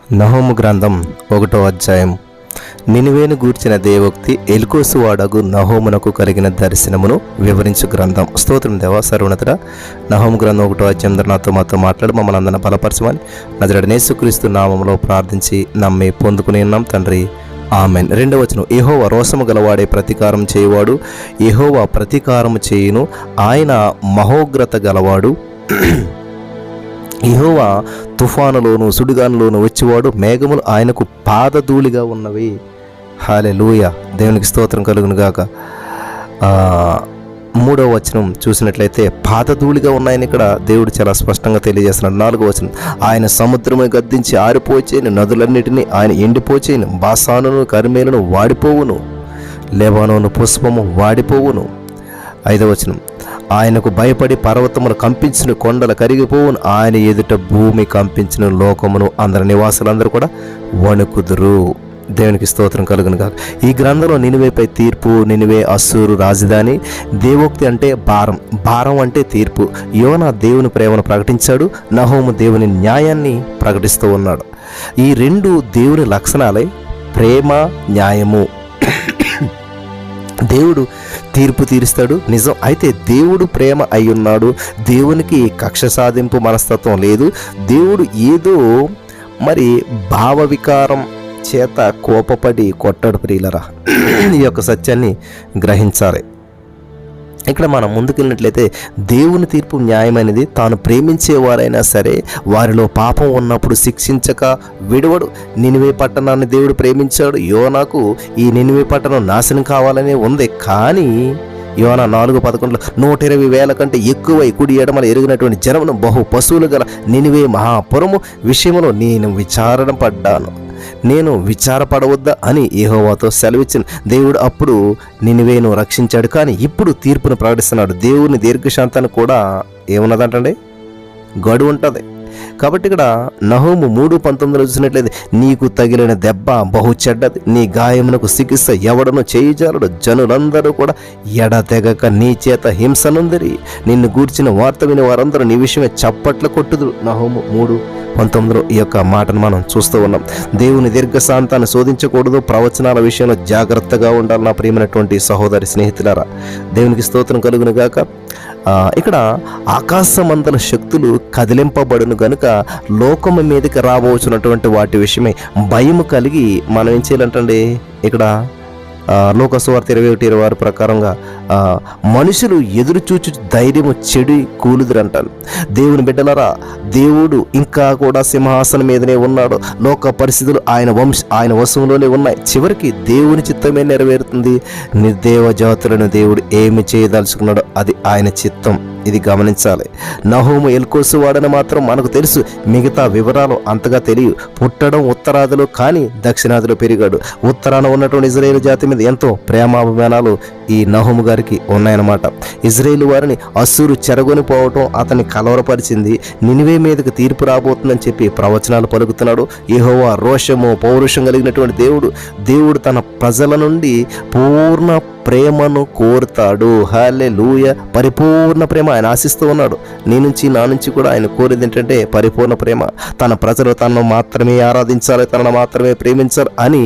నహూము గ్రంథం 1వ అధ్యాయం. నినివేను గూర్చిన దేవోక్తి ఎల్కోసు వాడగు నహూమునకు కలిగిన దర్శనమును వివరించు గ్రంథం. స్తోత్రం దేవా సర్వోన్నతుడా. నహూము గ్రంథం 1వ అధ్యాయం నాతో మాట్లాడి మమ్మల్ని అందరిని బలపరచమని నజరేయుడైన యేసుక్రీస్తు నామములో ప్రార్థించి నమ్మి పొందుకుని ఉన్నాం తండ్రి, ఆమెన్. 2వ వచనం. యెహోవా రోషము గలవాడే ప్రతీకారం చేయువాడు, యెహోవా ప్రతీకారము చేయును, ఆయన మహోగ్రత గలవాడు. యెహోవా తుఫానులోను సుడిగానులోను వచ్చేవాడు, మేఘములు ఆయనకు పాదధూళిగా ఉన్నవి. హల్లెలూయా, దేవునికి స్తోత్రం కలుగును గాక. 3వ వచనం చూసినట్లయితే పాదధూళిగా ఉన్నాయని ఇక్కడ దేవుడు చాలా స్పష్టంగా తెలియజేస్తున్నాడు. 4వ వచనం. ఆయన సముద్రము గద్దించి ఆరిపోచేయను, నదులన్నిటినీ ఆయన ఎండిపోచేయను, బాసానును కర్మేలను వాడిపోవును, లెబానోను పుష్పము వాడిపోవును. 5వ వచనం. ఆయనకు భయపడి పర్వతములు కంపించిన, కొండలు కరిగిపోవును, ఆయన ఎదుట భూమి కంపించిన, లోకమును అందరి నివాసులందరూ కూడా వణుకుదురు. దేవునికి స్తోత్రం కలుగును కాక. ఈ గ్రంథంలో నినివేపై తీర్పు. నినివే అస్సూరు రాజధాని. దేవోక్తి అంటే భారం, భారం అంటే తీర్పు. యోనా దేవుని ప్రేమను ప్రకటించాడు, నహూము దేవుని న్యాయాన్ని ప్రకటిస్తూ ఉన్నాడు. ఈ రెండు దేవుని లక్షణాలే, ప్రేమ, న్యాయము. దేవుడు తీర్పు తీరుస్తాడు, నిజం. అయితే దేవుడు ప్రేమ అయి ఉన్నాడు. దేవునికి కక్ష సాధింపు మనస్తత్వం లేదు. దేవుడు ఏదో భావ వికారం చేత కోపపడి కొట్టాడు. ప్రియులరా, ఈ యొక్క సత్యాన్ని గ్రహించాలి. ఇక్కడ మనం ముందుకెళ్ళినట్లయితే దేవుని తీర్పు న్యాయమైనది. తాను ప్రేమించేవారైనా సరే వారిలో పాపం ఉన్నప్పుడు శిక్షించక విడవడు. నినివే పట్టణాన్ని దేవుడు ప్రేమించాడు. యోనాకు ఈ నినివే పట్టణం నాశనం కావాలనే ఉంది. కానీ యోనా 4:11 120,000 కంటే ఎక్కువై కుడి ఎడమల ఎరిగినటువంటి జనమును బహు పశువులు గల నినివే మహాపురము విషయంలో నేను విచారణ పడ్డాను, నేను విచారపడవద్దా అని యెహోవాతో సెలవిచ్చిన. దేవుడు అప్పుడు నినివేను రక్షించాడు. కానీ ఇప్పుడు తీర్పును ప్రకటిస్తున్నాడు. దేవుని దీర్ఘశాంతాన్ని కూడా ఏమున్నదంటండి, గడువు ఉంటుంది. కాబట్టి ఇక్కడ నహూము 3:19 చూసినట్లయితే, నీకు తగిలిన దెబ్బ బహు చెడ్డది, నీ గాయమునకు చికిత్స ఎవడను చేయజాలడు, జనులందరూ కూడా ఎడతెగక నీ చేత హింసనుందిరి, నిన్ను గూర్చిన వార్త విని వారందరూ నీ విషయమే చప్పట్లు కొట్టుదురు. నహూము 3:19 ఈ యొక్క మాటను మనం చూస్తూ ఉన్నాం. దేవుని దీర్ఘశాంతాన్ని శోధించకూడదు. ప్రవచనాల విషయంలో జాగ్రత్తగా ఉండాలి. నా ప్రియమైనటువంటి సహోదరి స్నేహితులారా, దేవునికి స్తోత్రం కలుగును గాక. ఇక్కడ ఆకాశమంతల శక్తులు కదిలింపబడును గనుక లోకము మీదకి రాబోచున్నటువంటి వాటి విషయమై భయము కలిగి మనం ఏం చేయాలంటండి, ఇక్కడ లోకసువార్త 21:26 ప్రకారంగా మనుషులు ఎదురు చూచు ధైర్యము చెడు కూలుదురంటాను. దేవుని బిడ్డలారా, దేవుడు ఇంకా కూడా సింహాసనం మీదనే ఉన్నాడు. లోక పరిస్థితులు ఆయన వశంలోనే ఉన్నాయి. చివరికి దేవుని చిత్తమే నెరవేరుతుంది. నిర్దేవ జాతులను దేవుడు ఏమి చేయదలుచుకున్నాడో అది ఆయన చిత్తం. ఇది గమనించాలి. నహూము ఎల్కోసు వాడని మాత్రం మనకు తెలుసు, మిగతా వివరాలు అంతగా తెలియదు. పుట్టడం ఉత్తరాదిలో కానీ దక్షిణాదిలో పెరిగాడు. ఉత్తరాన ఉన్నటువంటి ఇజ్రాయేలు జాతి మీద ఎంతో ప్రేమాభిమానాలు ఈ నహూము గారికి ఉన్నాయన్నమాట. ఇజ్రాయేలు వారిని అస్సూరు చెరగొని పోవటం అతన్ని కలవరపరిచింది. నినివే మీదకి తీర్పు రాబోతుందని చెప్పి ప్రవచనాలు పలుకుతున్నాడు. యెహోవా రోషము పౌరుషం కలిగినటువంటి దేవుడు తన ప్రజల నుండి పూర్ణ ప్రేమను కోరుతాడు. హల్లెలూయా. పరిపూర్ణ ప్రేమ ఆయన ఆశిస్తూ ఉన్నాడు. నీ నుంచి నా నుంచి కూడా ఆయన కోరేది ఏంటంటే పరిపూర్ణ ప్రేమ. తన ప్రజలు తనను మాత్రమే ఆరాధించాలి, తనను మాత్రమే ప్రేమించాలి అని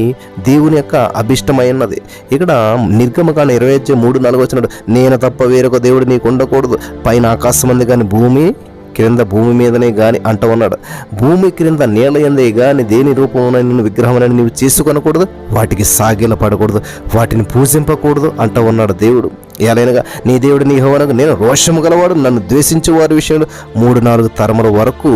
దేవుని యొక్క అభిష్టమైనది. ఇక్కడ నిర్గమకాండం 20:3-4 నేను తప్ప వేరొక దేవుడు నీకు ఉండకూడదు, పైన ఆకాశం ఉంది కానీ భూమి క్రింద భూమి మీదనే గాని అంటూ ఉన్నాడు. భూమి క్రింద నీళ్ళ ఎందే గాని దేని రూపమునైన విగ్రహమునని నీవు చేసుకొనకూడదు, వాటికి సాగిల పడకూడదు, వాటిని పూజింపకూడదు అంటూ ఉన్నాడు దేవుడు. ఎలాగనగా నీ దేవుడు నీ యెహోవానకు నేను రోషము గలవాడు, నన్ను ద్వేషించే వారి విషయంలో 3-4 తరముల వరకు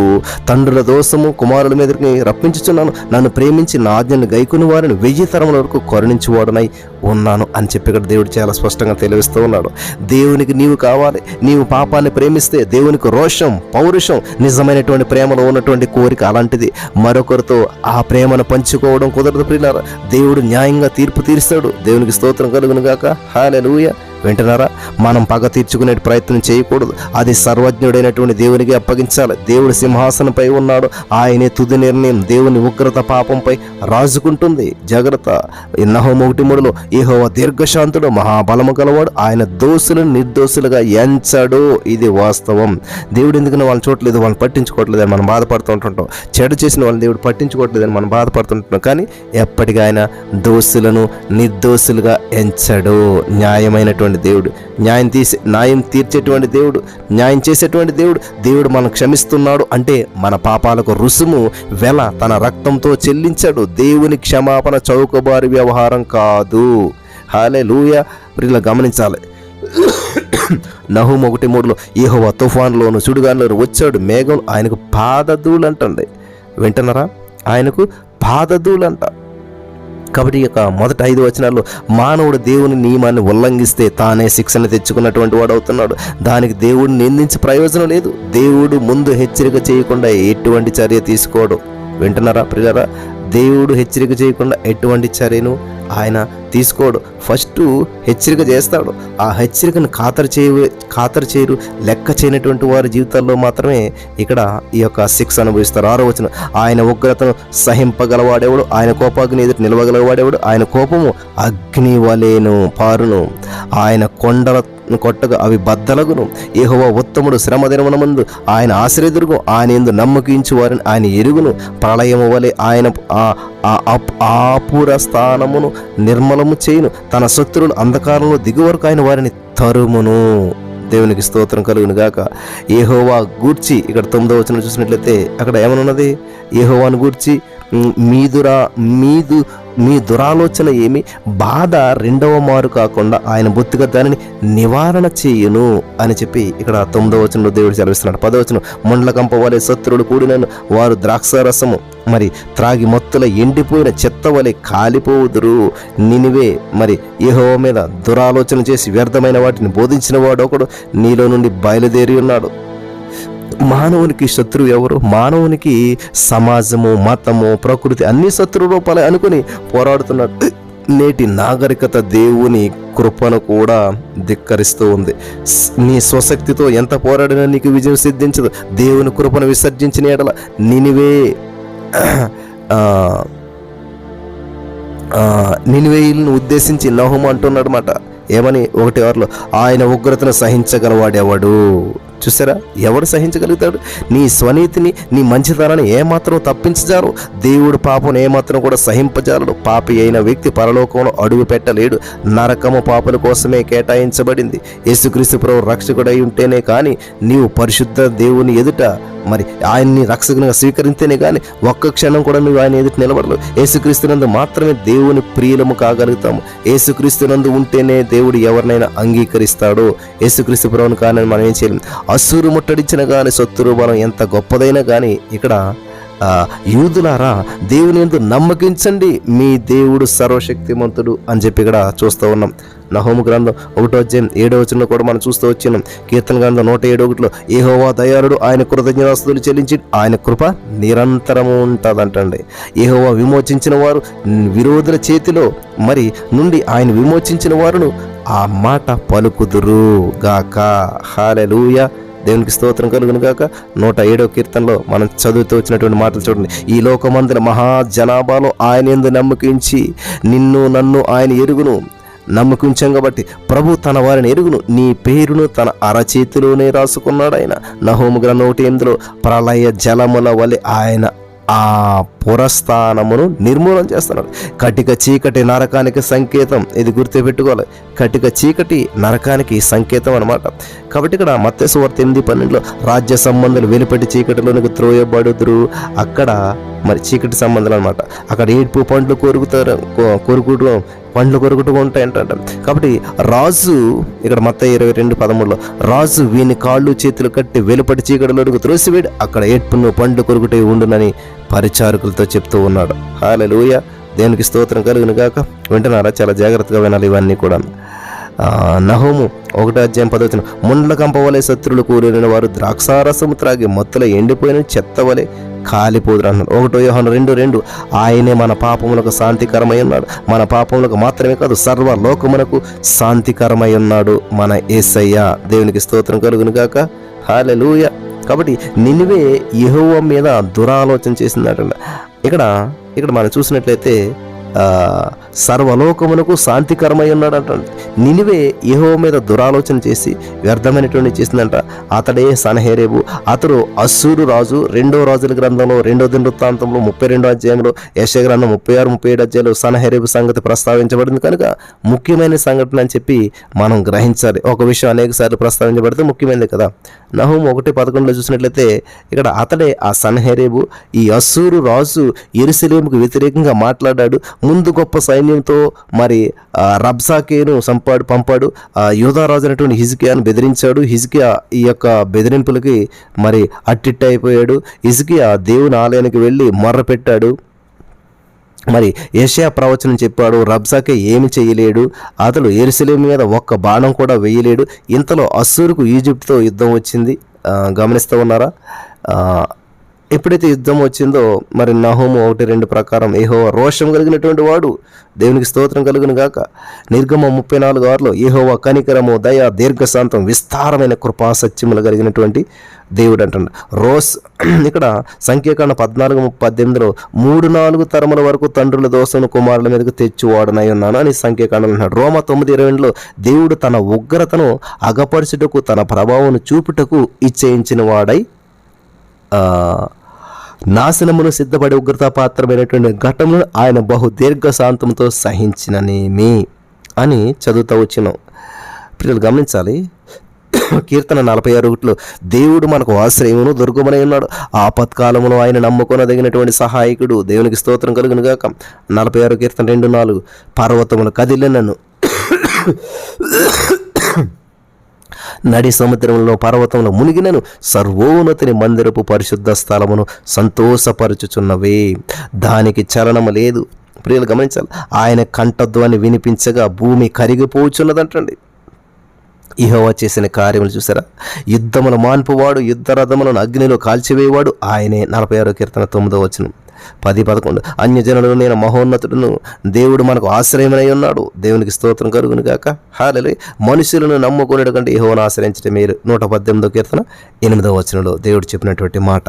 తండ్రుల దోషము కుమారుల మీదకి రప్పించుచున్నాను, నన్ను ప్రేమించి నా ఆజ్ఞను గైకుని వారిని 1000 తరముల వరకు కరుణించువాడునై ఉన్నాను అని చెప్పి ఇక్కడ దేవుడు చాలా స్పష్టంగా తెలివిస్తూ ఉన్నాడు. దేవునికి నీవు కావాలి. నీవు పాపాన్ని ప్రేమిస్తే దేవునికి రోషం, పౌరుషం, నిజమైనటువంటి ప్రేమలో ఉన్నటువంటి కోరిక అలాంటిది. మరొకరితో ఆ ప్రేమను పంచుకోవడం కుదరదు ప్రియులారా. దేవుడు న్యాయంగా తీర్పు తీరుస్తాడు. దేవునికి స్తోత్రం కలుగును గాక. హల్లెలూయా. వింటున్నారా? మనం పగ తీర్చుకునే ప్రయత్నం చేయకూడదు. అది సర్వజ్ఞుడైనటువంటి దేవునికి అప్పగించాలి. దేవుడు సింహాసనంపై ఉన్నాడు. ఆయనే తుది నిర్ణయం. దేవుని ఉగ్రత పాపంపై రాజుకుంటుంది. జాగ్రత్త. నహూము 1:3 యెహోవా దీర్ఘశాంతుడు, మహాబలము గలవాడు, ఆయన దోషులను నిర్దోషులుగా ఎంచడు. ఇది వాస్తవం. దేవుడు ఎందుకు వాళ్ళని చూడలేదు, వాళ్ళని పట్టించుకోవట్లేదని మనం బాధపడుతూ ఉంటుంటాం. చెడు చేసిన వాళ్ళని దేవుడు పట్టించుకోవట్లేదని మనం బాధపడుతుంటున్నాం. కానీ ఎప్పటికీ ఆయన దోషులను నిర్దోషులుగా ఎంచడు. న్యాయమైనటువంటి దేవుడు, న్యాయం తీర్చేటువంటి దేవుడు, న్యాయం చేసేటువంటి దేవుడు. దేవుడు మనం క్షమిస్తున్నాడు అంటే మన పాపాలకు రుసుము వెల తన రక్తంతో చెల్లించాడు. దేవుని క్షమాపణ చౌకబారి వ్యవహారం కాదు. హల్లెలూయా. ప్రియులు గమనించాలి. నహూము 1:3 యెహోవా తుఫానులోను సుడిగాలిలోను వచ్చాడు, మేఘం ఆయనకు పాదధూళి అంటండి. వింటున్నారా? ఆయనకు పాదధూళి అంట. కాబట్టి ఇక మొదటి 5 వచనాల్లో మానవుడు దేవుని నియమాన్ని ఉల్లంఘిస్తే తానే శిక్షణ తెచ్చుకున్నటువంటి వాడు అవుతున్నాడు. దానికి దేవుడిని నిందించే ప్రయోజనం లేదు. దేవుడు ముందు హెచ్చరిక చేయకుండా ఎటువంటి చర్య తీసుకోడు. వింటున్నారా ప్రియులారా? దేవుడు హెచ్చరిక చేయకుండా ఎటువంటి చర్యను ఆయన తీసుకోడు. ఫస్ట్ హెచ్చరిక చేస్తాడు. ఆ హెచ్చరికను ఖాతరు చేయరు, లెక్క చేయనటువంటి వారి జీవితాల్లో మాత్రమే ఇక్కడ ఈ యొక్క శిక్ష అనుభవిస్తారు. 6వ వచనం ఆయన ఉగ్రతను సహింపగలవాడేవాడు, ఆయన కోపాగ్ని ఎదుటి నిలవగలవాడేవాడు. ఆయన కోపము అగ్ని వలెను పారును, ఆయన కొండల కొట్టగా అవి బద్దలగును. యెహోవా ఉత్తముడు, శ్రమ దినమునందు ఆయన ఆశ్రయదుర్గం, ఆయన యందు నమ్మకించు వారిని ఆయన ఎరుగును. ప్రళయము వలె ఆయన ఆపుర స్థానమును నిర్మలము చేయును. తన శత్రువులు అంధకారంలో దిగువరకు ఆయన వారిని తరుమును. దేవునికి స్తోత్రం కలుగును గాక. యెహోవా గూర్చి ఇక్కడ 9వ వచనం చూసినట్లయితే అక్కడ ఏమనున్నది? యెహోవాను గూర్చి మీ దురాలోచన ఏమి? బాధ రెండవ మారు కాకుండా ఆయన బొత్తిగా దానిని నివారణ చేయును అని చెప్పి ఇక్కడ 9వ వచనంలో దేవుడు సెలవిస్తున్నాడు. 10వ వచనం ముండ్ల కంప వలె శత్రువులు కూడినను, వారు ద్రాక్షారసము మరి త్రాగి మొత్తుల ఎండిపోయిన చెత్త వలె కాలిపోవుదురు. నినివే మరి యెహోవా మీద దురాలోచన చేసి వ్యర్థమైన వాటిని బోధించిన వాడు ఒకడు నీలో నుండి బయలుదేరి ఉన్నాడు. మానవునికి శత్రువు ఎవరు? మానవునికి సమాజము, మతము, ప్రకృతి అన్ని శత్రు రూపాలే అనుకుని పోరాడుతున్నాడు. నేటి నాగరికత దేవుని కృపను కూడా ధిక్కరిస్తూ ఉంది. నీ స్వశక్తితో ఎంత పోరాడినా నీకు విజయం సిద్ధించదు. దేవుని కృపను విసర్జించిన ఎడల నినివేయులను ఉద్దేశించి నహూము అంటున్నాడు మాట. ఏమని? 1:6 ఆయన ఉగ్రతను సహించగలవాడెవడు? చూసారా? ఎవడు సహించగలుగుతాడు? నీ స్వనీతిని, నీ మంచితనాన్ని ఏమాత్రం తప్పించజారు. దేవుడు పాపను ఏమాత్రం కూడా సహింపజాలడు. పాపి అయిన వ్యక్తి పరలోకంలో అడుగు పెట్టలేడు. నరకము పాపుల కోసమే కేటాయించబడింది. యేసుక్రీస్తు ప్రభువు రక్షకుడై ఉంటేనే కానీ, నీవు పరిశుద్ధ దేవుని ఎదుట మరి ఆయన్ని రక్షకునిగా స్వీకరిస్తేనే కానీ ఒక్క క్షణం కూడా నువ్వు ఆయన ఎదుట నిలబడలేవు. యేసుక్రీస్తునందు మాత్రమే దేవుని ప్రియులము కాగలుగుతాము. యేసుక్రీస్తునందు ఉంటేనే దేవుడు ఎవరినైనా అంగీకరిస్తాడు. యేసుక్రీస్తు ప్రభువును కానీ మనం ఏం చేయలేము. అసురు ముట్టడించిన కానీ శత్రు బలం ఎంత గొప్పదైనా కానీ ఇక్కడ యూదులారా దేవుని యందు నమ్మకించండి, మీ దేవుడు సర్వశక్తిమంతుడు అని చెప్పి ఇక్కడ చూస్తూ ఉన్నాం. నహూము గ్రంథం 1:7 వచనంలో కూడా మనం చూస్తూ వచ్చినాం. కీర్తన గ్రంథం 107:1 యెహోవా దయాళుడు, ఆయన కృతజ్ఞతాస్తుతులు చెల్లించి ఆయన కృప నిరంతరము ఉంటుందంటండి. యెహోవా విమోచించిన వారు విరోధుల చేతిలో మరి నుండి ఆయన విమోచించిన వారును ఆ మాట పలుకుదురు గాక. హల్లెలూయా. దేవునికి స్తోత్రం కలుగును గాక. 107వ కీర్తనలో మనం చదువుతూ వచ్చినటువంటి మాటలు చూడండి. ఈ లోకమందుల మహాజనాభాలో ఆయన యందు నమ్మకించి నిన్ను నన్ను ఆయన ఎరుగును. నమ్మకించాం కాబట్టి ప్రభు తన వారిని ఎరుగును. నీ పేరును తన అరచేతిలోనే రాసుకున్నాడు ఆయన. నహూము గ్రంథం 1:8 ప్రళయ జలముల వలె ఆయన ఆ పురస్థానమును నిర్మూలన చేస్తున్నాడు. కటిక చీకటి నరకానికి సంకేతం. ఇది గుర్తుపెట్టుకోవాలి. కటిక చీకటి నరకానికి సంకేతం అన్నమాట. కాబట్టి ఇక్కడ మత్తయి సువార్త 8:12 రాజ్య సంబంధాలు వెలుపటి చీకటిలోనికి త్రోయబడుదురు. అక్కడ మరి చీకటి సంబంధాలు అనమాట. అక్కడ ఏడుపు పండ్లు పండ్లు కొరుకుతూ ఉంటాయంట. కాబట్టి రాజు ఇక్కడ మత్తయి 22:13 రాజు వీని కాళ్ళు చేతులు కట్టి వెలుపటి చీకటిలోనికి త్రోసివేడు, అక్కడ ఏడ్పును పండ్లు కొరుకుతూ ఉండునని పరిచారకులతో చెప్తూ ఉన్నాడు. హల్లెలూయా. దేవునికి స్తోత్రం కలుగును గాక. వింటున్నారా? చాలా జాగ్రత్తగా వినాలి ఇవన్నీ కూడా. నహూము 1:10 ముండ్ల కంప వలె శత్రులు కూలిన వారు ద్రాక్షారసము త్రాగి మొత్తల ఎండిపోయిన చెత్త వలె కాలిపోదురు అన్నాడు. 1 యోహాను 2:2 ఆయనే మన పాపములకు శాంతికరమై ఉన్నాడు. మన పాపములకు మాత్రమే కాదు సర్వ లోకమునకు శాంతికరమై ఉన్నాడు మన యేసయ్య. దేవునికి స్తోత్రం కలుగును గాక. హల్లెలూయా. కాబట్టి నినివే యెహోవా మీద దురాలోచన చేసిందట. ఇక్కడ మనం చూసినట్లయితే సర్వలోకమునకు శాంతికరమై ఉన్నాడు అంట. నినివే యెహోవా మీద దురాలోచన చేసి వ్యర్థమైనటువంటి చేసిందంట. అతడే సన్హెరీబు. అతడు అస్సూరు రాజు. 2వ రాజుల గ్రంథంలో 2వ దినవృత్తాంతంలో 32వ అధ్యాయంలో, యెషయా గ్రంథం 36, 37 అధ్యాయంలో సన్హెరీబు సంగతి ప్రస్తావించబడింది కనుక ముఖ్యమైన సంఘటన అని చెప్పి మనం గ్రహించాలి. ఒక విషయం అనేక సార్లు ప్రస్తావించబడితే ముఖ్యమైనది కదా. నహూము 1:11 చూసినట్లయితే ఇక్కడ అతడే ఆ సన్హెరీబు. ఈ అస్సూరు రాజు యెరూషలేముకు వ్యతిరేకంగా మాట్లాడాడు. ముందు గొప్ప సైన్యంతో మరి రబ్షాకేను పంపాడు. యూదారాజు అయినటువంటి హిజ్కియాను బెదిరించాడు. హిజ్కియా ఈ యొక్క బెదిరింపులకి మరి అట్టిట్టయిపోయాడు. హిజ్కియా దేవుని ఆలయానికి వెళ్ళి మొర్ర పెట్టాడు. మరి యెషయా ప్రవచనం చెప్పాడు. రబ్షాకే ఏమి చేయలేడు. అతడు యెరూషలేము మీద ఒక్క బాణం కూడా వేయలేడు. ఇంతలో అస్సూరుకు ఈజిప్ట్తో యుద్ధం వచ్చింది. గమనిస్తూ ఉన్నారా? ఎప్పుడైతే యుద్ధం వచ్చిందో మరి నహూము 1:2 ప్రకారం యెహోవా రోషం కలిగినటువంటి వాడు. దేవునికి స్తోత్రం కలుగును గాక. నిర్గమం 34:6 యెహోవా కనికరము, దయ, దీర్ఘశాంతం, విస్తారమైన కృపా సత్యములు కలిగినటువంటి దేవుడు అంటాడు. ఇక్కడ సంఖ్యాకాండం 14:18 3-4 తరముల వరకు తండ్రుల దోషను కుమారుల మీదకు తెచ్చివాడనై ఉన్నాను అని సంఖ్యాకాండం అన్నాడు. రోమా 9:22 దేవుడు తన ఉగ్రతను అగపరచుటకు తన ప్రభావం చూపుటకు ఇచ్చేయించిన వాడై నాశనమును సిద్ధపడి ఉగ్రతాపాత్రమైనటువంటి ఘటములను ఆయన బహు దీర్ఘశాంతంతో సహించిననేమి అని చదువుతూ వచ్చినాం. పిల్లలు గమనించాలి. కీర్తన 46:1 దేవుడు మనకు ఆశ్రయమును దుర్గమునై ఉన్నాడు. ఆపత్కాలములో ఆయన నమ్ముకొనదగినటువంటి సహాయకుడు. దేవునికి స్తోత్రం కలుగును గాక. 46 కీర్తన 2:4 పర్వతములు కదిలినను, నడి సముద్రంలో పర్వతంలో మునిగినను, సర్వోన్నతిని మందిరపు పరిశుద్ధ స్థలమును సంతోషపరచుచున్నవే, దానికి చలనము లేదు. ప్రియులు గమనించాలి. ఆయన కంఠధ్వని వినిపించగా భూమి కరిగిపోచున్నదంటండి. యెహోవా చేసిన కార్యములు చూసారా? యుద్ధములు మాన్పువాడు, యుద్ధ రథములను అగ్నిలో కాల్చివేవాడు ఆయనే. 46 కీర్తన 9వ వచనం. 10-11 అన్యజనులను నేను మహోన్నతుడును, దేవుడు మనకు ఆశ్రయమై ఉన్నాడు. దేవునికి స్తోత్రం కలుగును గాక. హల్లెలూయా. మనుషులను నమ్ముకునేడు కంటే యెహోవాను ఆశ్రయించడం మేలు. 118వ కీర్తన 8వ వచనంలో దేవుడు చెప్పినటువంటి మాట.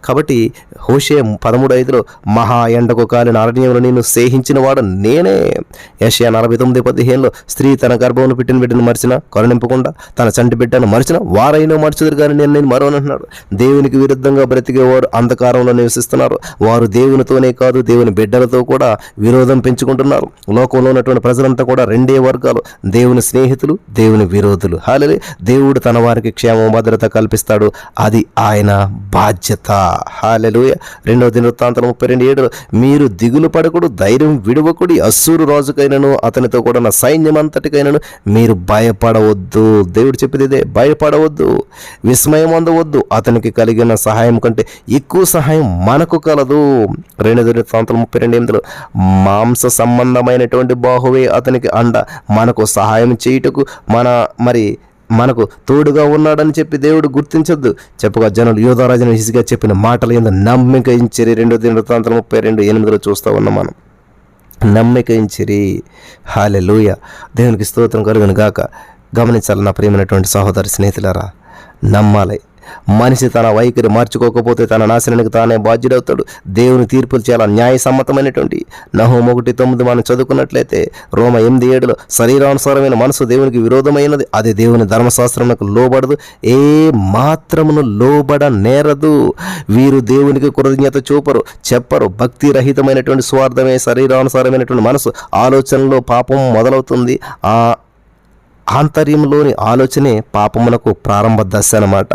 కాబట్టి హోషేయ 13:5 మహా ఎండకు కాలిన అరణ్యంలో నేను సేహించిన వాడు నేనే. యెషయా 49:15 స్త్రీ తన గర్భమును పుట్టిన బిడ్డను మరిచిన కరుణింపకుండా తన చంటి బిడ్డను మరిచిన వారైనా మర్చుదురు కానీ నేను మరవనంటున్నాడు. దేవునికి విరుద్ధంగా బ్రతికేవారు అంధకారంలో నివసిస్తున్నారు. వారు దేవునితోనే కాదు దేవుని బిడ్డలతో కూడా విరోధం పెంచుకుంటున్నారు. లోకంలో ఉన్నటువంటి ప్రజలంతా కూడా రెండే వర్గాలు, దేవుని స్నేహితులు, దేవుని విరోధులు. హల్లెలూయా. దేవుడు తన వారికి క్షేమ భద్రత కల్పిస్తాడు. అది ఆయన బాధ్యత. హల్లెలూయా. 2వ దినవృత్తాంతం 32:7 మీరు దిగులు పడకుడు, ధైర్యం విడువకుడి, అస్సూరు రాజుకైనను అతనితో కూడా నా సైన్యం అంతటికైనను మీరు భయపడవద్దు. దేవుడు చెప్పేది ఇదే, భయపడవద్దు, విస్మయం అందవద్దు. అతనికి కలిగిన సహాయం కంటే ఎక్కువ సహాయం మనకు కలదు. 2వ దినవృత్తాంతం 32:8 మాంస సంబంధమైనటువంటి బాహువే అతనికి అండ, మనకు సహాయం చేయుటకు మనకు తోడుగా ఉన్నాడని చెప్పి దేవుడు గుర్తించొద్దు. చెప్పగా జనులు యోధారాజును హిజ్కియా చెప్పిన మాటలు ఏందో నమ్మిక ఇచ్చిరి. 2వ దినవృత్తాంతం 32:8 చూస్తూ ఉన్నాం మనం. నమ్మిక ఇచ్చిరి. హల్లెలూయా. దేవునికి స్తోత్రం కలుగును గాక. గమనించాలి నా ప్రియమైనటువంటి సహోదరి స్నేహితులారా, నమ్మాలి. మనిషి తన వైఖరి మార్చుకోకపోతే తన నాశనానికి తానే బాధ్యుడవుతాడు. దేవుని తీర్పులు చాలా న్యాయసమ్మతమైనటువంటి. నహూము 1:9 మనం చదువుకున్నట్లయితే రోమా 8:7 శరీరానుసారమైన మనసు దేవునికి విరోధమైనది, అది దేవుని ధర్మశాస్త్రములకు లోబడదు, ఏ మాత్రమును లోబడ నేరదు. వీరు దేవునికి కృతజ్ఞత చూపరు, చెప్పరు. భక్తి రహితమైనటువంటి స్వార్థమే శరీరానుసారమైనటువంటి మనసు. ఆలోచనలో పాపం మొదలవుతుంది. ఆ ఆంతర్యంలోని ఆలోచనే పాపమునకు ప్రారంభ దశ అన్నమాట.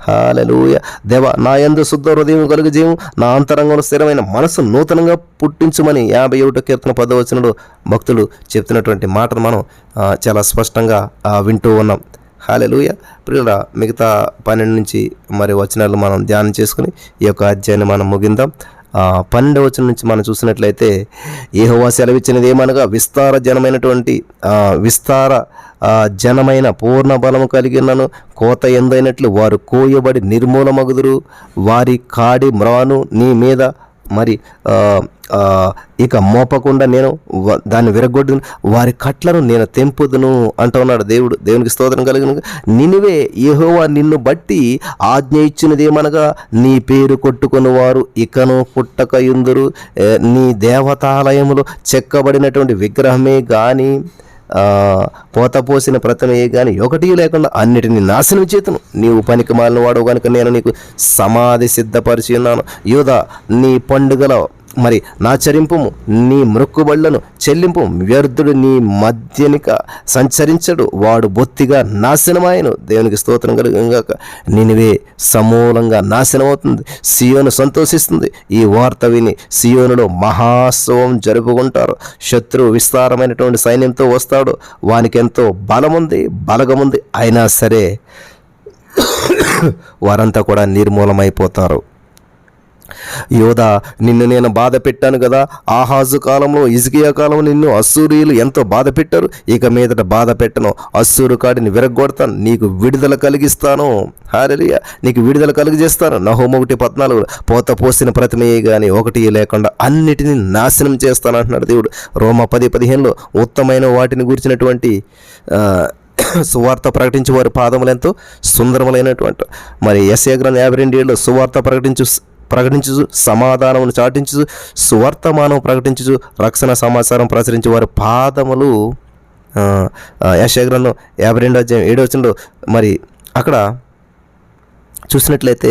హల్లెలూయా. దేవా నా యందు శుద్ధ హృదయం కలుగజేయము, నా అంతరంగంలో స్థిరమైన మనసు నూతనంగా పుట్టించుమని 51వ కీర్తన 10వ వచనంలో భక్తులు చెప్తున్నటువంటి మాటను మనం చాలా స్పష్టంగా వింటూ ఉన్నాం. హల్లెలూయా. ప్రియులారా, మిగతా 12 నుంచి మరి వచనాలు మనం ధ్యానం చేసుకుని ఈ యొక్క అధ్యాయాన్ని మనం ముగిందాం. 12వ వచనం నుంచి మనం చూసినట్లయితే, యెహోవా సెలవిచ్చినది ఏమనగా, విస్తార జనమైన పూర్ణ బలము కలిగినను కోత ఎందైనట్లు వారు కోయబడి నిర్మూలమగుదురు. వారి కాడి మ్రాను నీ మీద మరి ఇక మోపకుండా నేను దాన్ని విరగొడ్డును, వారి కట్లను నేను తెంపుదును అంటున్నాడు దేవుడు. దేవునికి స్తోత్రం కలిగిన. నినివే, యెహోవా నిన్ను బట్టి ఆజ్ఞ ఇచ్చినదేమనగా, నీ పేరు కొట్టుకుని వారు ఇకను పుట్టకయుందురు. నీ దేవతాలయములో చెక్కబడినటువంటి విగ్రహమే గాని పోతపోసిన ప్రతిమే కానీ ఒకటి లేకుండా అన్నిటిని నాశనం చేతును. నీవు పనికి మాలిన వాడు కనుక నేను నీకు సమాధి సిద్ధపరిచి ఉన్నాను. యూదా, నీ పండుగల మరి నాచరింపుము, నీ మ్రొక్కుబళ్లను చెల్లింపు. వ్యర్థుడు నీ మధ్యనిక సంచరించడు, వాడు బొత్తిగా నాశనమాయను. దేవునికి స్తోత్రం కలుగుగాక. నినివే సమూలంగా నాశనమవుతుంది, సియోను సంతోషిస్తుంది. ఈ వార్త విని సియోనులో మహాోత్సవం జరుపుకుంటారు. శత్రువు విస్తారమైనటువంటి సైన్యంతో వస్తాడు. వానికి ఎంతో బలగముంది, అయినా సరే వారంతా కూడా నిర్మూలమైపోతారు. యోధా, నిన్ను నేను బాధ పెట్టాను కదా. ఆహాజు కాలంలో, హిజ్కియా కాలంలో నిన్ను అస్సూరీయులు ఎంతో బాధ పెట్టారు. ఇక మీదట బాధ పెట్టను. అస్సూరు కాడిని విరగొడతాను, నీకు విడుదల కలిగిస్తాను. హల్లెలూయా, నీకు విడుదల కలిగజేస్తాను. నహూము 1:14, పోత పోసిన ప్రతిమయే కానీ ఒకటి లేకుండా అన్నిటినీ నాశనం చేస్తాను అంటున్నాడు దేవుడు. రోమా 10:15 ఉత్తమైన వాటిని గురించినటువంటి సువార్త ప్రకటించే వారి పాదములు ఎంతో సుందరములైనటువంటి. మరి యెషయా గ్రంథం 52 సువార్త ప్రకటించు, సమాధానమును చాటించు, సువర్తమానం ప్రకటించు, రక్షణ సమాచారం ప్రచురించే వారి పాదములు. యెషయా గ్రంథం 52:7 మరి అక్కడ చూసినట్లయితే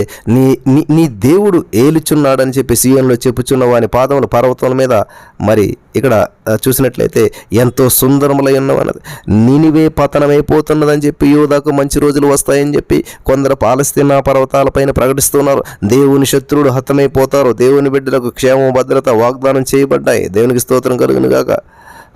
నీ దేవుడు ఏలుచున్నాడని చెప్పి సీయోనులో చెప్పుచున్న వాని పాదములు పర్వతాల మీద. మరి ఇక్కడ చూసినట్లయితే ఎంతో సుందరములై ఉన్నవన్నది. నినివే పతనమైపోతున్నదని చెప్పి, యూదాకు మంచి రోజులు వస్తాయని చెప్పి కొందరు పాలస్తీనా పర్వతాలపైన ప్రకటిస్తున్నారు. దేవుని శత్రువులు హతమైపోతారు. దేవుని బిడ్డలకు క్షేమం భద్రత వాగ్దానం చేయబడ్డాయి. దేవునికి స్తోత్రం కలుగును గాక.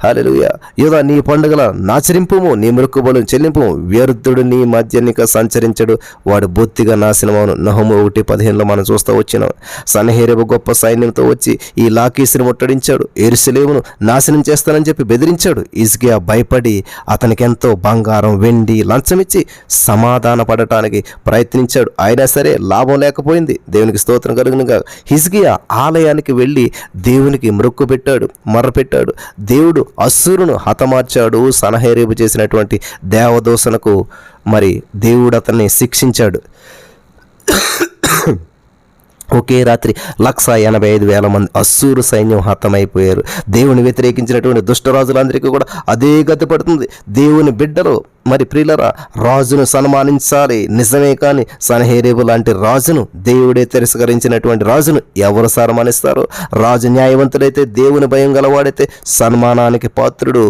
హల్లెలూయా. యూదా, నీ పండుగల నాచరింపుము, నీ మొక్కుబడులను చెల్లింపు. వ్యర్థుడు నీ మధ్యనిక సంచరించడు, వాడు బొత్తిగా నాశనమవును. నహూము 1:15 మనం చూస్తూ వచ్చినాం. సన్హెరీబు గొప్ప సైన్యంతో వచ్చి ఈ లాకీసుని ముట్టడించాడు. యెరూషలేమును నాశనం చేస్తానని చెప్పి బెదిరించాడు. హిజ్కియా భయపడి అతనికి ఎంతో బంగారం, వెండి లంచమిచ్చి సమాధాన పడటానికి ప్రయత్నించాడు. అయినా సరే లాభం లేకపోయింది. దేవునికి స్తోత్రం కలుగునుగా. హిజ్కియా ఆలయానికి వెళ్ళి దేవునికి మొర్రపెట్టాడు. దేవుడు అస్సూరును హతమార్చాడు. సన్హెరీబు చేసినటువంటి దేవదూషణకు మరి దేవుడు అతన్ని శిక్షించాడు. ఒకే రాత్రి 185,000 మంది అస్సూరు సైన్యం హతమైపోయారు. దేవుని వ్యతిరేకించినటువంటి దుష్టరాజులందరికీ కూడా అదే గతి పడుతుంది. దేవుని బిడ్డలు మరి ప్రియులరా, రాజును సన్మానించాలి నిజమే, కానీ సన్హెరీబు లాంటి రాజును, దేవుడే తిరస్కరించినటువంటి రాజును ఎవరు సన్మానిస్తారు? రాజు న్యాయవంతుడైతే, దేవుని భయం గలవాడైతే సన్మానానికి పాత్రుడు.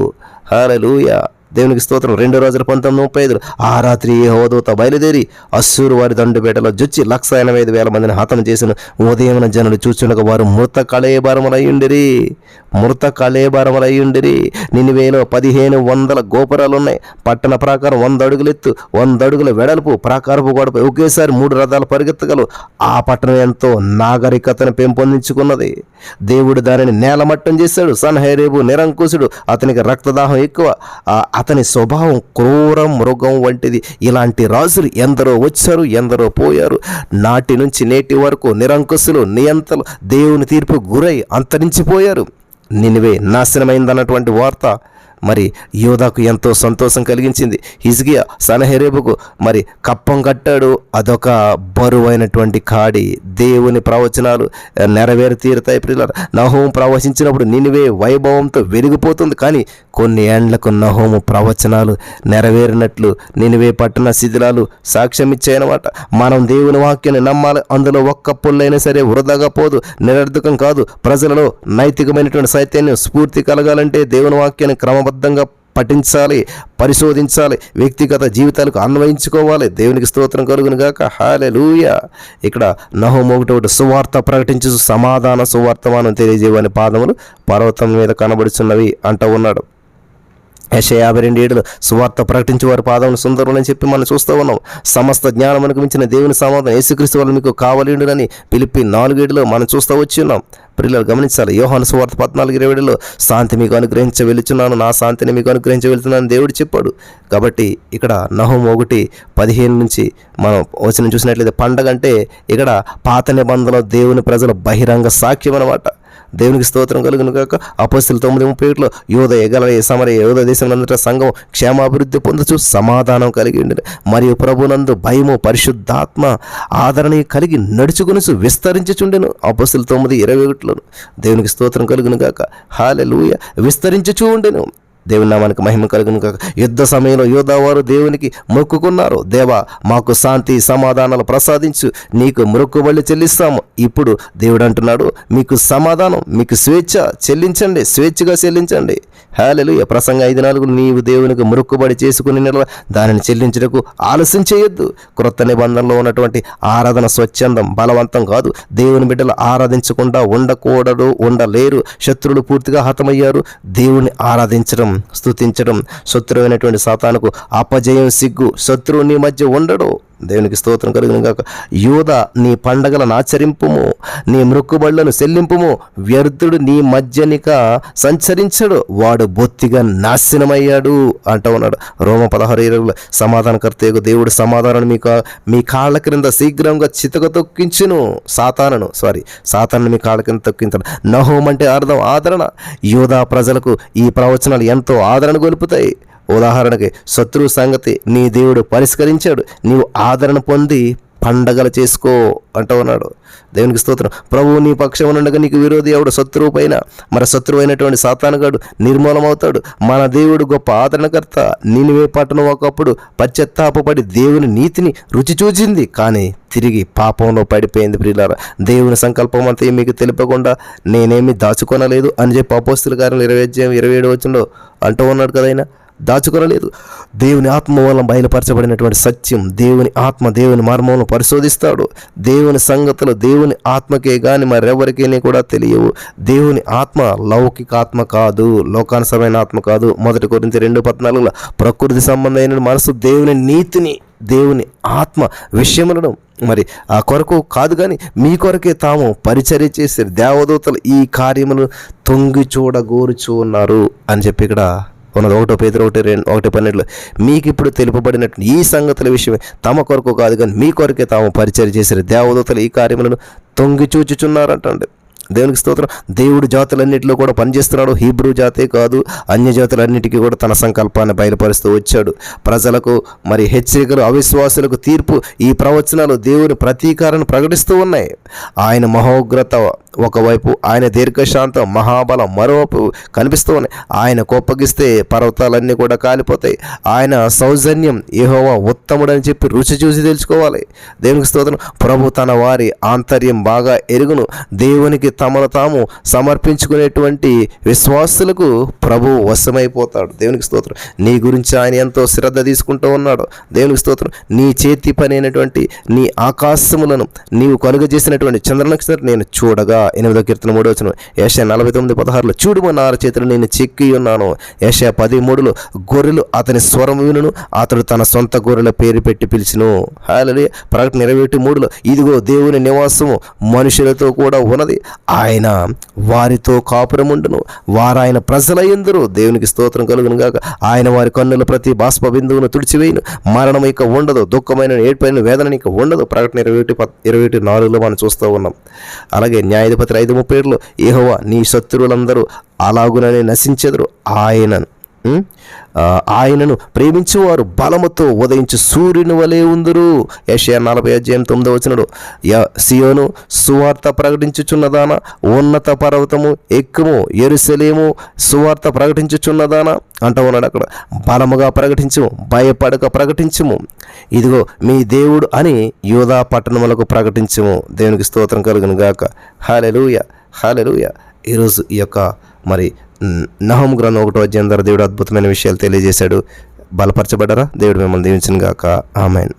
హల్లెలూయా, దేవునికి స్తోత్రం. 2 రాజులు 19:35 ఆ రాత్రి యెహోవా దూత బయలుదేరి అస్సూరు వారి దండుబేటలో జొచ్చి 185,000 మందిని హతం చేసిన. ఉదయం జనులు చూచుండగా వారు మృత కళేబరములయ్యుండిరి. నినివేలో 1,500 గోపురాలున్నాయి. పట్టణ ప్రాకారం 100 అడుగులు ఎత్తు, 100 అడుగుల వెడల్పు. ప్రాకారపు గోడపై ఒకేసారి 3 రథాలు పరిగెత్తగలవు. ఆ పట్టణం ఎంతో నాగరికతను పెంపొందించుకున్నది. దేవుడు దానిని నేలమట్టం చేశాడు. సన్హెరీబు నిరంకుశుడు, అతనికి రక్తదాహం ఎక్కువ, అతని స్వభావం క్రూర మృగం వంటిది. ఇలాంటి రాజులు ఎందరో వచ్చారు, ఎందరో పోయారు. నాటి నుంచి నేటి వరకు నిరంకుశులు, నియంతలు దేవుని తీర్పు గురై అంతరించిపోయారు. నినివే నాశనమైందన్నటువంటి వార్త మరి యూదాకు ఎంతో సంతోషం కలిగించింది. హిజ్కియా సన్హెరీబుకు మరి కప్పం కట్టాడు. అదొక బరువైనటువంటి కాడి. దేవుని ప్రవచనాలు నెరవేరి తీరుతాయి. ప్రియులారా, నహూము ప్రవచించినప్పుడు నినివే వైభవంతో వెలిగిపోతుంది. కానీ కొన్ని ఏండ్లకు నహూము ప్రవచనాలు నెరవేరినట్లు నినివే పట్టణ శిథిలాలు సాక్ష్యం ఇచ్చాయన్నమాట. మనం దేవుని వాక్యాన్ని నమ్మాలి. అందులో ఒక్క పుల్లైనా సరే వృధాగా పోదు, నిరర్ధకం కాదు. ప్రజలలో నైతికమైనటువంటి చైతన్యం, స్ఫూర్తి కలగాలంటే దేవుని వాక్యాన్ని క్రమబద్ధంగా పఠించాలి, పరిశోధించాలి, వ్యక్తిగత జీవితాలకు అన్వయించుకోవాలి. దేవునికి స్తోత్రం కలుగును గాక. హల్లెలూయా. ఇక్కడ నహూము 1:1 సువార్త ప్రకటించు, సమాధాన సువార్తమానం తెలియజేయని పాదములు పర్వతం మీద కనబడుచున్నవి అంటూ ఉన్నాడు. యెషయా 52:7 సువార్త ప్రకటించే వారి పాదములు సుందరులని చెప్పి మనం చూస్తూ ఉన్నాం. సమస్త జ్ఞానమునకు మించిన దేవుని సమాధానం యేసుక్రీస్తు వల్ల మీకు కావలిండునని ఫిలిప్పీ 4:7 మనం చూస్తూ వచ్చి ఉన్నాం. ప్రియులారా గమనించాలి. యోహాను సువార్త 14:27 శాంతి మీకు అనుగ్రహించ వెళుచున్నాను, నా శాంతిని మీకు అనుగ్రహించ వెళుతున్నాను దేవుడు చెప్పాడు. కాబట్టి ఇక్కడ నహూము 1:15 నుంచి మనం వచనం చూసినట్లయితే పండగ అంటే ఇక్కడ పాత నిబంధనలో దేవుని ప్రజల బహిరంగ సాక్ష్యం అన్నమాట. దేవునికి స్తోత్రం కలుగును గాక. అపోస్తలుల 9:31 యూదయ గలిలయ సమరయ యూద దేశములంతటా సంఘం క్షేమాభివృద్ధి పొందుచు సమాధానం కలిగి ఉండెను, మరియు ప్రభునందు భయము పరిశుద్ధాత్మ ఆదరణ కలిగి నడుచుకుని విస్తరించుచుండెను. అపోస్తలుల 9:21 దేవునికి స్తోత్రం కలుగును గాక. హల్లెలూయా. విస్తరించుచూ ఉండెను. దేవుని నామానికి మహిమ కలుగును గాక. యుద్ధ సమయంలో యోధావారు దేవునికి మొక్కుకున్నారు, దేవా మాకు శాంతి సమాధానాలు ప్రసాదించు, నీకు మొక్కుబళ్ళు చెల్లిస్తాము. ఇప్పుడు దేవుడు అంటున్నాడు, మీకు సమాధానం, మీకు స్వేచ్ఛ చెల్లించండి, స్వేచ్ఛగా చెల్లించండి. హల్లెలూయా. ప్రసంగ 5:4 నీవు దేవునికి మొక్కుబడి చేసుకుని దానిని చెల్లించుటకు ఆలస్యం చేయొద్దు. క్రొత్త నిబంధనలో ఉన్నటువంటి ఆరాధన స్వచ్ఛందం, బలవంతం కాదు. దేవుని బిడ్డలు ఆరాధించకుండా ఉండకూడదు, ఉండలేరు. శత్రువులు పూర్తిగా హతమయ్యారు. దేవుని ఆరాధించడం, స్తుతించడం, శత్రువైనటువంటి సాతానుకు అపజయం సిగ్గు. శత్రువు నీ మధ్య ఉండడు. దేవునికి స్తోత్రం కలుగును గాక. యూదా నీ పండగలను ఆచరింపుము, నీ మొక్కుబళ్లను చెల్లింపుము. వ్యర్థుడు నీ మధ్యనిక సంచరించడు, వాడు బొత్తిగా నాశనమయ్యాడు అంటూ ఉన్నాడు. రోమ 16:20 సమాధానకర్తయ్యకు దేవుడు సమాధానాన్ని మీ కాళ్ళ క్రింద శీఘ్రంగా చితక తొక్కించును. సాతాను మీ కాళ్ళ కింద తొక్కించడు. నహూము అంటే అర్థం ఆదరణ. యూదా ప్రజలకు ఈ ప్రవచనాలు ఎంతో ఆదరణ గొలుపుతాయి. ఉదాహరణకి శత్రువు సంగతి నీ దేవుడు పరిష్కరించాడు, నీవు ఆదరణ పొంది పండగలు చేసుకో అంటూ ఉన్నాడు. దేవునికి స్తోత్రం. ప్రభువు నీ పక్షం ఉండగా నీకు విరోధి ఎవడు? శత్రువు పైన. మరి శత్రువు అయినటువంటి సాతానుగాడు నిర్మూలమవుతాడు. మన దేవుడు గొప్ప ఆదరణకర్త. నినివే పట్టణం ఒకప్పుడు పశ్చాత్తాపపడి దేవుని నీతిని రుచి చూచింది, కానీ తిరిగి పాపంలో పడిపోయింది. ప్రియులారా, దేవుని సంకల్పం అంతా మీకు తెలిపకుండా నేనేమి దాచుకొనలేదు అని చెప్పి అపోస్తలుల కార్యాలు 20:27 అంటూ ఉన్నాడు కదా. ఆయన దాచుకొనలేదు. దేవుని ఆత్మ వల్ల బయలుపరచబడినటువంటి సత్యం, దేవుని ఆత్మ దేవుని మర్మములను పరిశోధిస్తాడు. దేవుని సంగతులు దేవుని ఆత్మకే గాని మరెవరికీ కూడా తెలియవు. దేవుని ఆత్మ లౌకిక ఆత్మ కాదు, లోకానుసరమైన ఆత్మ కాదు. 1 కొరింథీ 2:14 ప్రకృతి సంబంధమైన మనసు దేవుని నీతిని, దేవుని ఆత్మ విషయములను మరి ఆ కొరకు కాదు కానీ మీ కొరకే తాము పరిచర్య చేసే దేవదూతలు ఈ కార్యములను తొంగి చూడగోరుచూ ఉన్నారు అని చెప్పి ఇక్కడ ఉన్నది. 1 పేతురు 1:12 మీకు ఇప్పుడు తెలుపబడినట్టు ఈ సంగతుల విషయమే తమ కొరకు కాదు కానీ మీ కొరకే తాము పరిచర్య చేసే దేవదూతలు ఈ కార్యములను తొంగి చూచుచున్నారంటండి. దేవునికి స్తోత్రం. దేవుడు జాతులన్నింటిలో కూడా పనిచేస్తున్నాడు. హీబ్రూ జాతే కాదు, అన్య జాతులన్నిటికీ కూడా తన సంకల్పాన్ని బయలుపరుస్తూ వచ్చాడు. ప్రజలకు మరి హెచ్చరికలు, అవిశ్వాసులకు తీర్పు. ఈ ప్రవచనాలు దేవుని ప్రతీకారాన్ని ప్రకటిస్తూ ఉన్నాయి. ఆయన మహోగ్రత ఒకవైపు, ఆయన దీర్ఘశాంతం మహాబలం మరోవైపు కనిపిస్తూ ఉన్నాయి. ఆయన కోపగిస్తే పర్వతాలన్నీ కూడా కాలిపోతాయి. ఆయన సౌజన్యం యెహోవా ఉత్తముడని చెప్పి రుచి చూసి తెలుసుకోవాలి. దేవునికి స్తోత్రం. ప్రభు తన వారి ఆంతర్యం బాగా ఎరుగును. దేవునికి తమను తాము సమర్పించుకునేటువంటి విశ్వాసులకు ప్రభు వశమైపోతాడు. దేవునికి స్తోత్రం. నీ గురించి ఆయన ఎంతో శ్రద్ధ తీసుకుంటూ ఉన్నాడు. దేవునికి స్తోత్రం. నీ చేతి పని అయినటువంటి నీ ఆకాశములను నీవు కలుగజేసినటువంటి చంద్రనక్షత్రం నేను చూడగా 8వ కీర్తన 3వ వచనం. యెషయా 49:16 చూడుము నా చేతులు నేను చెక్కి ఉన్నాను. యెషయా 13 గొర్రెలు అతని స్వరం వినును, అతడు తన సొంత గొర్రెల పేరు పెట్టి పిలిచిను. హల్లెలూయా. ప్రకటన 21:3 ఇదిగో దేవుని నివాసము మనుషులతో కూడా ఉన్నది, ఆయన వారితో కాపురముండును, వారు ఆయన ప్రజలయందురు. దేవునికి స్తోత్రం కలుగును గాక. ఆయన వారి కన్నుల ప్రతి బాష్ప బిందువును తుడిచివేయును, మరణం ఇక ఉండదు, దుఃఖమైన ఏడ్పైన వేదన ఇక ఉండదు. ప్రకటన 21:4 మనం చూస్తూ ఉన్నాం. అలాగే న్యాయాధిపతులు 5:37 యెహోవా నీ శత్రువులందరూ అలాగుననే నశించెదరు, ఆయనను ప్రేమించేవారు బలముతో ఉదయించు సూర్యుని వలె ఉందురు. యెషయా 40:9 సియోను సువార్త ప్రకటించుచున్నదానా, ఉన్నత పర్వతము ఎక్కుము, యెరూషలేము సువార్త ప్రకటించుచున్నదానా అంటూ ఉన్నాడు. అక్కడ బలముగా ప్రకటించుము, భయపడక ప్రకటించుము, ఇదిగో మీ దేవుడు అని యూదా పట్టణములకు ప్రకటించుము. దేవునికి స్తోత్రం కలుగును గాక. హల్లెలూయా, హల్లెలూయా. ఈరోజు ఈ యొక్క మరి నహూము గ్రంథం 1వ అధ్యాయం ద్వారా దేవుడు అద్భుతమైన విషయాలు తెలియజేశాడు. బలపరచబడ్డారా? దేవుడు మిమ్మల్ని దీవించును గాక. ఆమేన్.